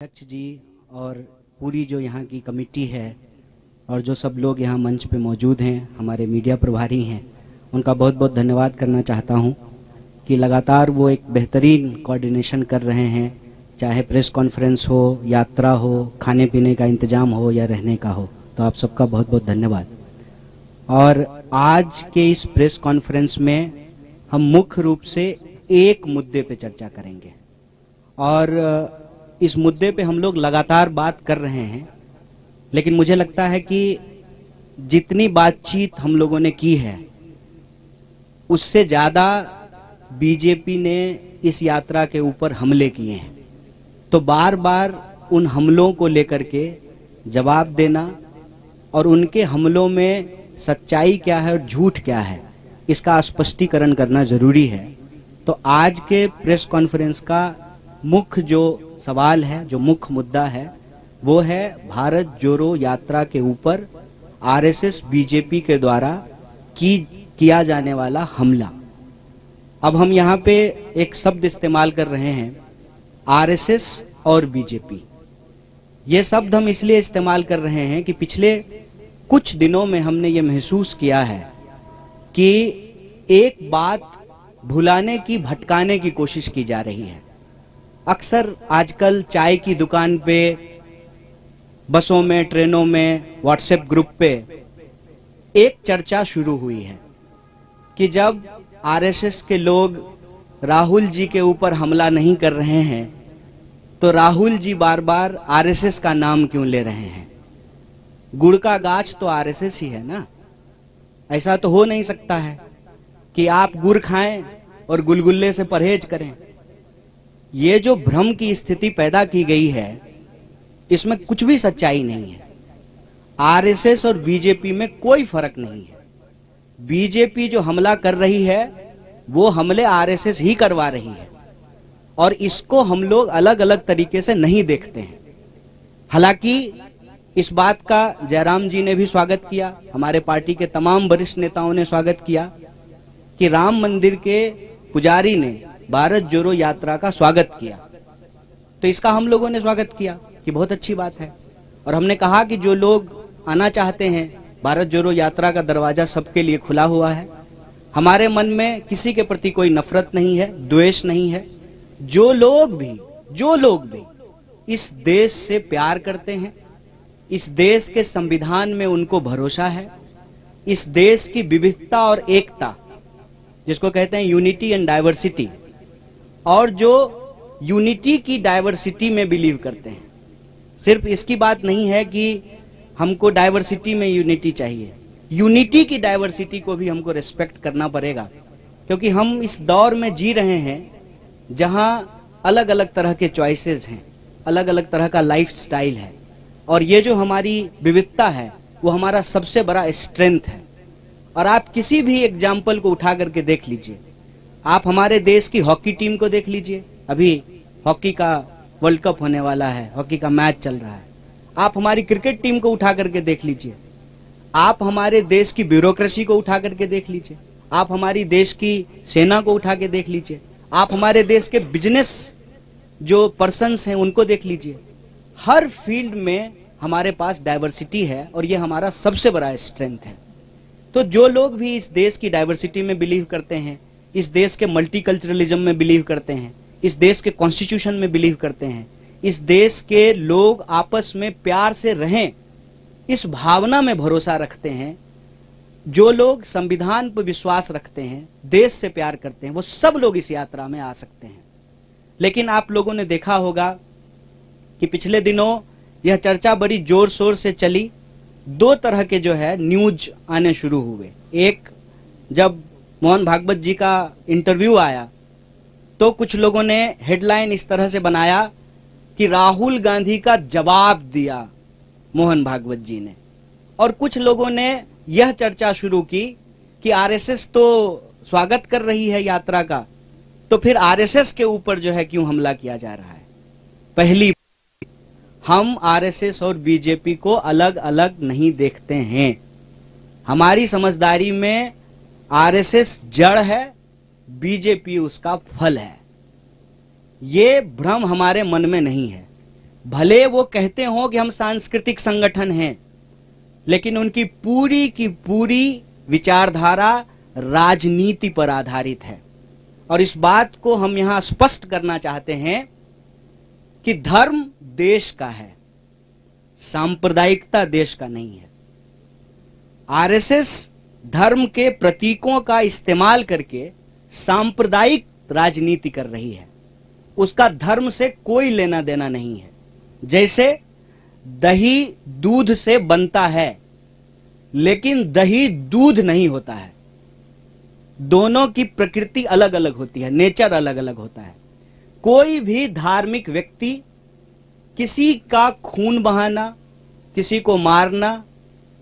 अध्यक्ष जी और पूरी जो यहाँ की कमेटी है और जो सब लोग यहाँ मंच पे मौजूद हैं, हमारे मीडिया प्रभारी हैं, उनका बहुत बहुत धन्यवाद करना चाहता हूँ कि लगातार वो एक बेहतरीन कोऑर्डिनेशन कर रहे हैं, चाहे प्रेस कॉन्फ्रेंस हो, यात्रा हो, खाने पीने का इंतजाम हो या रहने का हो। तो आप सबका बहुत बहुत धन्यवाद। और आज के इस प्रेस कॉन्फ्रेंस में हम मुख्य रूप से एक मुद्दे पे चर्चा करेंगे और इस मुद्दे पे हम लोग लगातार बात कर रहे हैं, लेकिन मुझे लगता है कि जितनी बातचीत हम लोगों ने की है उससे ज्यादा बीजेपी ने इस यात्रा के ऊपर हमले किए हैं। तो बार बार उन हमलों को लेकर के जवाब देना और उनके हमलों में सच्चाई क्या है और झूठ क्या है, इसका स्पष्टीकरण करना जरूरी है। तो आज के प्रेस कॉन्फ्रेंस का मुख्य जो सवाल है, जो मुख्य मुद्दा है, वो है भारत जोड़ो यात्रा के ऊपर आरएसएस बीजेपी के द्वारा किया जाने वाला हमला। अब हम यहाँ पे एक शब्द इस्तेमाल कर रहे हैं, आरएसएस और बीजेपी। ये शब्द हम इसलिए इस्तेमाल कर रहे हैं कि पिछले कुछ दिनों में हमने ये महसूस किया है कि एक बात भुलाने की, भटकाने की कोशिश की जा रही है। अक्सर आजकल चाय की दुकान पे, बसों में, ट्रेनों में, व्हाट्सएप ग्रुप पे एक चर्चा शुरू हुई है कि जब आरएसएस के लोग राहुल जी के ऊपर हमला नहीं कर रहे हैं तो राहुल जी बार बार आरएसएस का नाम क्यों ले रहे हैं। गुड़ का गाछ तो आरएसएस ही है ना। ऐसा तो हो नहीं सकता है कि आप गुड़ खाएं और गुलगुल्ले से परहेज करें। ये जो भ्रम की स्थिति पैदा की गई है, इसमें कुछ भी सच्चाई नहीं है। आरएसएस और बीजेपी में कोई फर्क नहीं है। बीजेपी जो हमला कर रही है वो हमले आरएसएस ही करवा रही है और इसको हम लोग अलग अलग तरीके से नहीं देखते हैं। हालांकि इस बात का जयराम जी ने भी स्वागत किया, हमारे पार्टी के तमाम वरिष्ठ नेताओं ने स्वागत किया कि राम मंदिर के पुजारी ने भारत जोड़ो यात्रा का स्वागत किया। तो इसका हम लोगों ने स्वागत किया कि बहुत अच्छी बात है। और हमने कहा कि जो लोग आना चाहते हैं, भारत जोड़ो यात्रा का दरवाजा सबके लिए खुला हुआ है। हमारे मन में किसी के प्रति कोई नफरत नहीं है, द्वेष नहीं है। जो लोग भी इस देश से प्यार करते हैं, इस देश के संविधान में उनको भरोसा है, इस देश की विविधता और एकता, जिसको कहते हैं यूनिटी एंड डाइवर्सिटी, और जो यूनिटी की डाइवर्सिटी में बिलीव करते हैं। सिर्फ इसकी बात नहीं है कि हमको डाइवर्सिटी में यूनिटी चाहिए, यूनिटी की डाइवर्सिटी को भी हमको रिस्पेक्ट करना पड़ेगा, क्योंकि हम इस दौर में जी रहे हैं जहां अलग अलग तरह के चॉइसेस हैं, अलग अलग तरह का लाइफ स्टाइल है। और ये जो हमारी विविधता है वो हमारा सबसे बड़ा स्ट्रेंथ है। और आप किसी भी एग्जाम्पल को उठा करके देख लीजिए। आप हमारे देश की हॉकी टीम को देख लीजिए, अभी हॉकी का वर्ल्ड कप होने वाला है, हॉकी का मैच चल रहा है। आप हमारी क्रिकेट टीम को उठा करके देख लीजिए, आप हमारे देश की ब्यूरोक्रेसी को उठा करके देख लीजिए, आप हमारी देश की सेना को उठा के देख लीजिए, आप हमारे देश के बिजनेस जो पर्सन्स हैं उनको देख लीजिए। हर फील्ड में हमारे पास डाइवर्सिटी है और ये हमारा सबसे बड़ा स्ट्रेंथ है। तो जो लोग भी इस देश की डाइवर्सिटी में बिलीव करते हैं, इस देश के मल्टीकल्चरलिज्म में बिलीव करते हैं, इस देश के कॉन्स्टिट्यूशन में बिलीव करते हैं, इस देश के लोग आपस में प्यार से रहें, इस भावना में भरोसा रखते हैं, जो लोग संविधान पर विश्वास रखते हैं, देश से प्यार करते हैं, वो सब लोग इस यात्रा में आ सकते हैं। लेकिन आप लोगों ने देखा होगा कि पिछले दिनों यह चर्चा बड़ी जोर शोर से चली। दो तरह के जो है न्यूज आने शुरू हुए। एक, जब मोहन भागवत जी का इंटरव्यू आया तो कुछ लोगों ने हेडलाइन इस तरह से बनाया कि राहुल गांधी का जवाब दिया मोहन भागवत जी ने, और कुछ लोगों ने यह चर्चा शुरू की कि आरएसएस तो स्वागत कर रही है यात्रा का, तो फिर आरएसएस के ऊपर जो है क्यों हमला किया जा रहा है। पहली, हम आरएसएस और बीजेपी को अलग अलग नहीं देखते हैं। हमारी समझदारी में आरएसएस जड़ है, बीजेपी उसका फल है। ये भ्रम हमारे मन में नहीं है। भले वो कहते हो कि हम सांस्कृतिक संगठन हैं, लेकिन उनकी पूरी की पूरी विचारधारा राजनीति पर आधारित है। और इस बात को हम यहां स्पष्ट करना चाहते हैं कि धर्म देश का है, सांप्रदायिकता देश का नहीं है। आरएसएस धर्म के प्रतीकों का इस्तेमाल करके सांप्रदायिक राजनीति कर रही है, उसका धर्म से कोई लेना देना नहीं है। जैसे दही दूध से बनता है, लेकिन दही दूध नहीं होता है, दोनों की प्रकृति अलग अलग होती है, नेचर अलग अलग होता है। कोई भी धार्मिक व्यक्ति किसी का खून बहाना, किसी को मारना,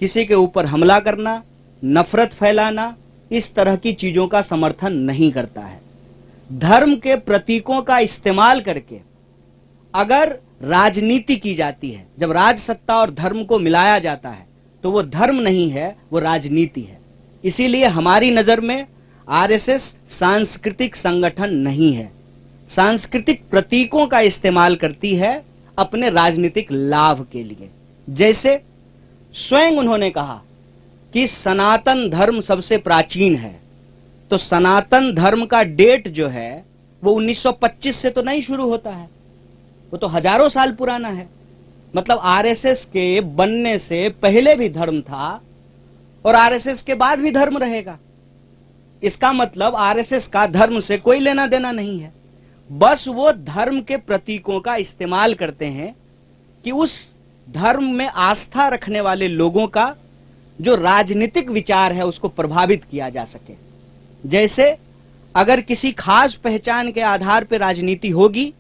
किसी के ऊपर हमला करना, नफरत फैलाना, इस तरह की चीजों का समर्थन नहीं करता है। धर्म के प्रतीकों का इस्तेमाल करके अगर राजनीति की जाती है, जब राज सत्ता और धर्म को मिलाया जाता है, तो वो धर्म नहीं है, वो राजनीति है। इसीलिए हमारी नजर में आरएसएस सांस्कृतिक संगठन नहीं है, सांस्कृतिक प्रतीकों का इस्तेमाल करती है अपने राजनीतिक लाभ के लिए। जैसे स्वयं उन्होंने कहा कि सनातन धर्म सबसे प्राचीन है, तो सनातन धर्म का डेट जो है वो 1925 से तो नहीं शुरू होता है, वो तो हजारों साल पुराना है। मतलब आरएसएस के बनने से पहले भी धर्म था और आरएसएस के बाद भी धर्म रहेगा। इसका मतलब आरएसएस का धर्म से कोई लेना देना नहीं है, बस वो धर्म के प्रतीकों का इस्तेमाल करते हैं कि उस धर्म में आस्था रखने वाले लोगों का जो राजनीतिक विचार है उसको प्रभावित किया जा सके। जैसे अगर किसी खास पहचान के आधार पर राजनीति होगी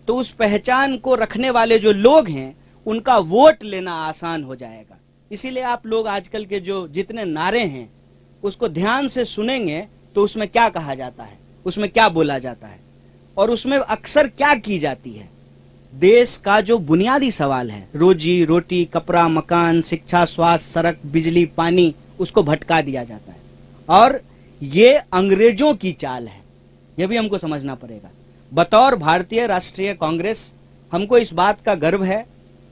तो उस पहचान को रखने वाले जो लोग हैं उनका वोट लेना आसान हो जाएगा। इसीलिए आप लोग आजकल के जो जितने नारे हैं उसको ध्यान से सुनेंगे तो उसमें क्या कहा जाता है, उसमें क्या बोला जाता है और उसमें अक्सर क्या की जाती है। देश का जो बुनियादी सवाल है, रोजी रोटी, कपड़ा, मकान, शिक्षा, स्वास्थ्य, सड़क, बिजली, पानी, उसको भटका दिया जाता है। और ये अंग्रेजों की चाल है, यह भी हमको समझना पड़ेगा। बतौर भारतीय राष्ट्रीय कांग्रेस हमको इस बात का गर्व है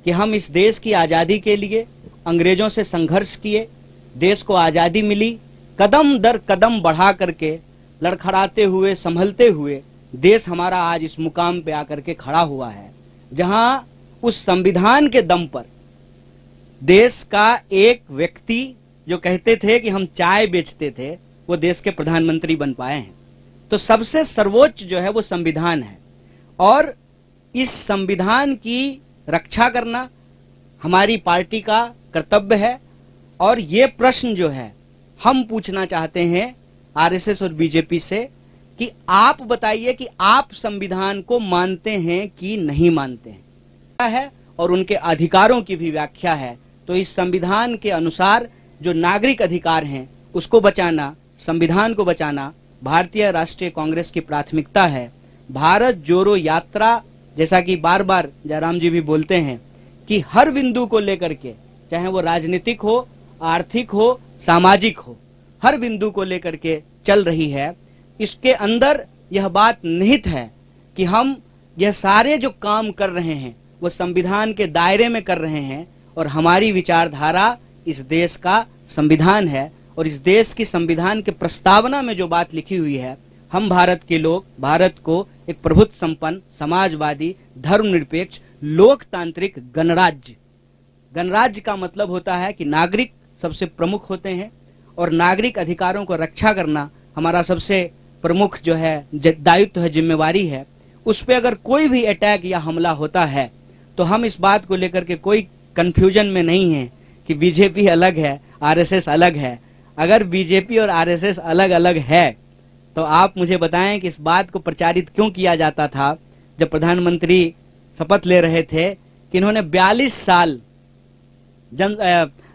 कि हम इस देश की आजादी के लिए अंग्रेजों से संघर्ष किए, देश को आजादी मिली, कदम दर कदम बढ़ा करके लड़खड़ाते हुए, संभलते हुए देश हमारा आज इस मुकाम पे आकर के खड़ा हुआ है, जहां उस संविधान के दम पर देश का एक व्यक्ति जो कहते थे कि हम चाय बेचते थे, वो देश के प्रधानमंत्री बन पाए हैं। तो सबसे सर्वोच्च जो है वो संविधान है और इस संविधान की रक्षा करना हमारी पार्टी का कर्तव्य है। और ये प्रश्न जो है हम पूछना चाहते हैं आरएसएस और बीजेपी से कि आप बताइए कि आप संविधान को मानते हैं कि नहीं मानते हैं है, और उनके अधिकारों की भी व्याख्या है। तो इस संविधान के अनुसार जो नागरिक अधिकार हैं उसको बचाना, संविधान को बचाना भारतीय राष्ट्रीय कांग्रेस की प्राथमिकता है। भारत जोड़ो यात्रा, जैसा कि बार बार जयराम जी भी बोलते हैं कि हर बिंदु को लेकर के, चाहे वो राजनीतिक हो, आर्थिक हो, सामाजिक हो, हर बिंदु को लेकर के चल रही है। इसके अंदर यह बात निहित है कि हम यह सारे जो काम कर रहे हैं वो संविधान के दायरे में कर रहे हैं और हमारी विचारधारा इस देश का संविधान है। और इस देश की संविधान के प्रस्तावना में जो बात लिखी हुई है, हम भारत के लोग भारत को एक प्रभुत्व संपन्न, समाजवादी, धर्मनिरपेक्ष, लोकतांत्रिक गणराज्य, गणराज्य का मतलब होता है कि नागरिक सबसे प्रमुख होते हैं और नागरिक अधिकारों को रक्षा करना हमारा सबसे प्रमुख जो है दायित्व है, जिम्मेवारी है। उस पे अगर कोई भी अटैक या हमला होता है तो हम इस बात को लेकर के कोई कंफ्यूजन में नहीं है कि बीजेपी अलग है, आरएसएस अलग है। अगर बीजेपी और आरएसएस अलग अलग है तो आप मुझे बताएं कि इस बात को प्रचारित क्यों किया जाता था जब प्रधानमंत्री शपथ ले रहे थे कि इन्होंने 42 साल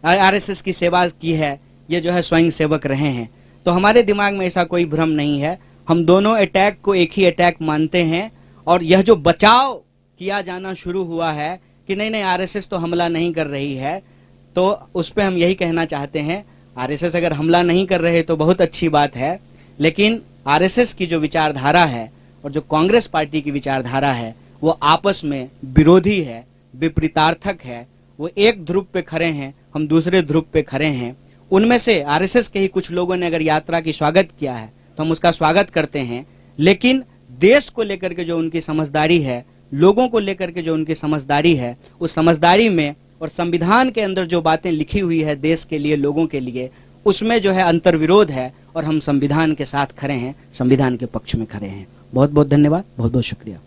आरएसएस की सेवा की है, ये जो है स्वयं सेवक रहे हैं। तो हमारे दिमाग में ऐसा कोई भ्रम नहीं है, हम दोनों अटैक को एक ही अटैक मानते हैं। और यह जो बचाव किया जाना शुरू हुआ है कि नहीं नहीं आरएसएस तो हमला नहीं कर रही है, तो उस पर हम यही कहना चाहते हैं, आरएसएस अगर हमला नहीं कर रहे तो बहुत अच्छी बात है, लेकिन आरएसएस की जो विचारधारा है और जो कांग्रेस पार्टी की विचारधारा है वो आपस में विरोधी है। विपरीतार्थक है, वो एक ध्रुव पे खड़े हैं, हम दूसरे ध्रुव पे खड़े हैं। उनमें से आरएसएस के ही कुछ लोगों ने अगर यात्रा की स्वागत किया है तो हम उसका स्वागत करते हैं, लेकिन देश को लेकर के जो उनकी समझदारी है, लोगों को लेकर के जो उनकी समझदारी है, उस समझदारी में और संविधान के अंदर जो बातें लिखी हुई है देश के लिए, लोगों के लिए, उसमें जो है अंतर्विरोध है और हम संविधान के साथ खड़े हैं, संविधान के पक्ष में खड़े हैं। बहुत बहुत धन्यवाद, बहुत बहुत शुक्रिया।